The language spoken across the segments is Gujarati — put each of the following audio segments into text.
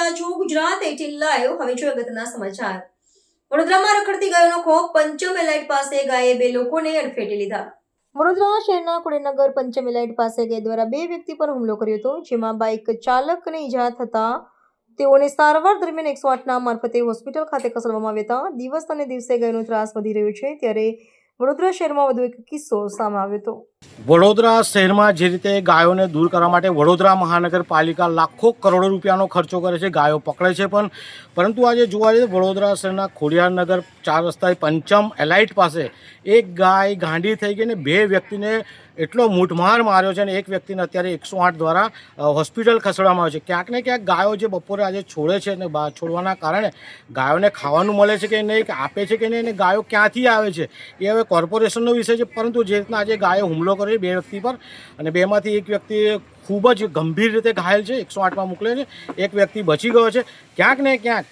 રહ્યા છો ગુજરાત 18 લાઈવ। હવે જોઈએ અગત્યના સમાચાર। વડોદરામાં રખડતી ગાયોનો ખોફ। પંચમ એલાઇટ પાસે ગાયે 2 લોકોને અડફેટે લીધા। વડોદરા શહેરના કુળેનગર પંચમ એલાઇટ પાસે ગાય દ્વારા 2 વ્યક્તિ પર હુમલો કર્યો હતો, જેમાં બાઇક ચાલકને ઈજા થતા તેઓને સારવાર દરમિયાન 108ના મારફતે હોસ્પિટલ ખાતે ખસેડવામાં આવ્યા હતા। દિવસ અને દિવસે ગાયનો ત્રાસ વધી રહ્યો છે, ત્યારે વડોદરા શહેરમાં વધુ એક કિસ્સો સામે આવ્યો હતો। વડોદરા શહેરમાં જે રીતે ગાયોને દૂર કરવા માટે વડોદરા મહાનગરપાલિકા લાખો કરોડો રૂપિયાનો ખર્ચો કરે છે, ગાયો પકડે છે, પરંતુ આજે જોવા જઈએ વડોદરા શહેરના ખોડિયારનગર 4 રસ્તા પંચમ એલાઇટ પાસે એક ગાય ગાંડી થઈ ગઈ ને 2 વ્યક્તિને એટલો મૂઠમાર માર્યો છે અને એક વ્યક્તિને અત્યારે 108 દ્વારા હોસ્પિટલ ખસેડવામાં આવ્યો છે। ક્યાંક ને ક્યાંક ગાયો જે બપોરે આજે છોડે છે અને છોડવાના કારણે ગાયોને ખાવાનું મળે છે કે નહીં, આપે છે કે નહીં, અને ગાયો ક્યાંથી આવે છે એ હવે કોર્પોરેશનનો વિષય છે। પરંતુ જે રીતના આજે ગાયો હુમલો કર્યો 2 વ્યક્તિ પર અને 2માંથી એક વ્યક્તિ ખૂબ જ ગંભીર રીતે ઘાયલ છે, 108માં મોકલે છે, એક વ્યક્તિ બચી ગયો છે। ક્યાંક ને ક્યાંક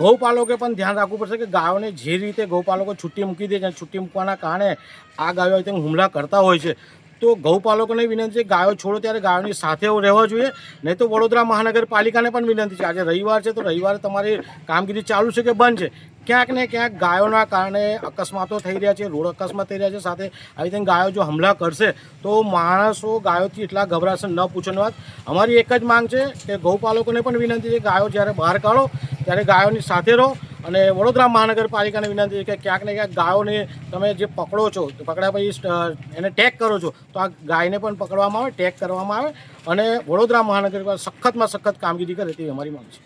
ગૌપાલકોએ પણ ધ્યાન રાખવું પડશે કે ગાયોને જે રીતે ગૌપાલકો છૂટી મૂકી દે છે, છૂટી મૂકવાના કારણે આ ગાયો તેમ હુમલા કરતા હોય છે, તો ગૌપાલકોને વિનંતી છે ગાયો છોડો ત્યારે ગાયોની સાથે રહેવા જોઈએ, નહીં તો વડોદરા મહાનગરપાલિકાને પણ વિનંતી છે, આજે રવિવાર છે તો રવિવારે તમારી કામગીરી ચાલુ છે કે બંધ છે? ક્યાંક ને ક્યાંક ગાયોના કારણે અકસ્માતો થઈ રહ્યા છે, રોડ અકસ્માત થઈ રહ્યા છે, સાથે આવી રીતે ગાયો જો હુમલા કરશે તો માણસો ગાયોથી એટલા ગભરાશે ન પૂછોની વાત। અમારી એક જ માંગ છે કે ગૌપાલકોને પણ વિનંતી છે ગાયો જ્યારે બહાર કાઢો ત્યારે ગાયોની સાથે રહો, અને વડોદરા મહાનગરપાલિકાને વિનંતી છે કે ક્યાંક ને ક્યાંક ગાયોને તમે જે પકડો છો તો પકડ્યા પછી એને ટેગ કરો છો તો આ ગાયને પણ પકડવામાં આવે, ટેગ કરવામાં આવે અને વડોદરા મહાનગરપાલિકા સખતમાં સખત કામગીરી કરે તેવી અમારી માંગ છે।